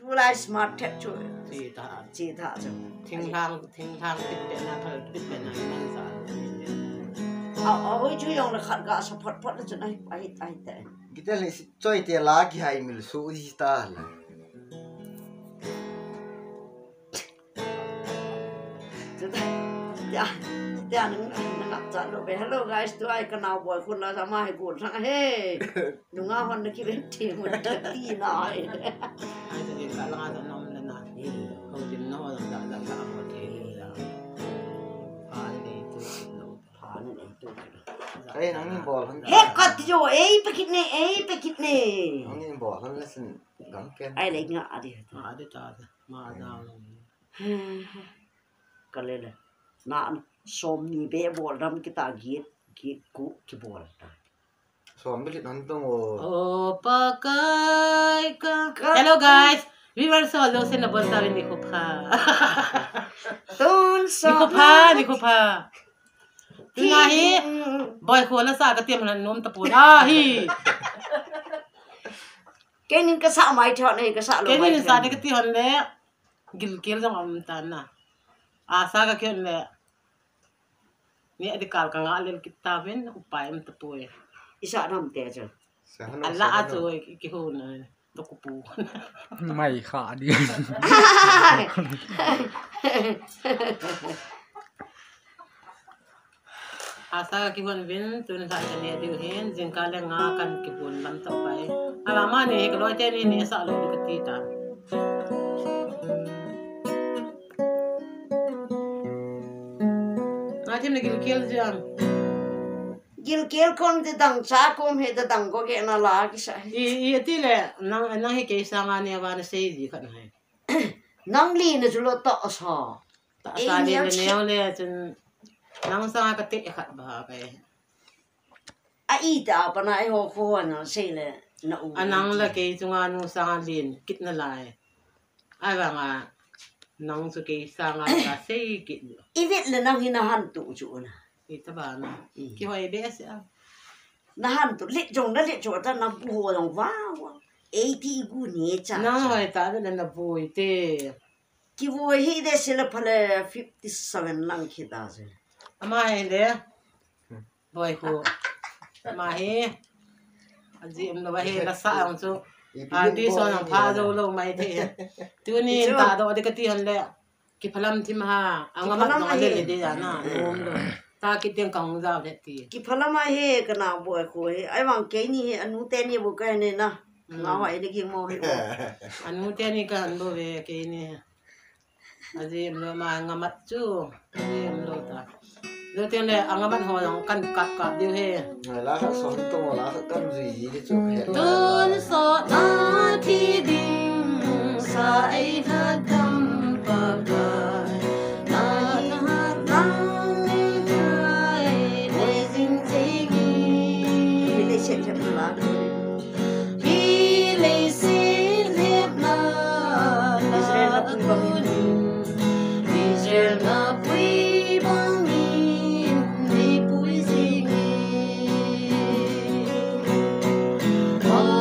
tu lai smart tech chu chỉ tha chu thing thang biết bên nào thôi biết bên nào mang à ôi chú yong là khát gà sập phật phật chứ này ai thế kita ni choi te la ki hai mil su di ta la ya nung ngap cha lo be hello guys tu ai kana boy kun la sama hai kun sang he nunga hon ki ben ti mun ti na ai ai thì cả là nó nằm lên nào không chịu nó là một thế là phá đi tôi nó phá này tôi ai nang ni bol han he kat jo ei pakit ne nang ni bol han lesson gang ken ai lại ngã đi ta mà nào cái này là na som ni be bol ram kita git ku ki bol ta som bi nan tong oh pakai ka hello guys we were so lost in the bus sa ni ko pa tun so ni ko pa ngahi boy ko na sa ka tiam na nom ta pu na hi cái những cái xã mai thọ này cái xã cái ni sa ni ka ti hon le gil kil jong am tan na asa ka kyon le ni adikal ka nga lel kitabin upay am ta pu isa nam te chứ ala ato ki ho na to ko pu mày khả đi asa ki hon vin tun sa ne diu hen jin ka le nga kan ki bun lam to pai ala ma ni ko loite ni sa lo ka ti ta na tim ne gil jam gil kel kon te dang cha kom he te dang ko ke na la ki sa i ti le nang he ke sa nga ne wa na sei ji kan hai nang li na chu lo to sa ta sa ni ne le chun nang sa ka te khat ba kai a i ta pa na ai ho ko na sei le na u anang la ke chunga nu sa lin kit na lai ai wa nga nang su ke sa nga ka sei kit i vet le nang hina han tu chu na i ta ba na ki hoi be sa na han tu le jong na le chu ta na bu ho dong wa wa e ti gu ni cha nang hoi ta da na boi te ki wo hi de se le phale 57 lang ki ta se ama he le boy ko ma he aji em no ba he la sa ang chu anti so nang pha zo lo mai the tu ni ta do de ka ti han le ki phalam thim ha anga ma no le le de ya na om lo ta ki teng kang za de ti ki phala ma he ka na bo ko he ai wang ke ni he anu te ni bu ka ne na nga wa ni ki mo he anu te ni ka an bo ve ke ni aji em lo ma nga mat chu aji em lo ta lo te le anga mat ho dong kan ka de he la ha som tong la ha kan ji ji chu he tun so na ti ding sa ai tha kam pa ga na na rang trai le jing jing ni le se te la hi le sin le na Israel na pui bang Israel na pui bang ni pui sing oh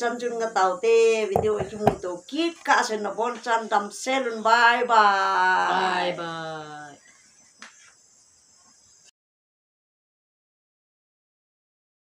chan chun nga tau te video chung to kit ka sen na bon chan dam selun bye bye Bye bye.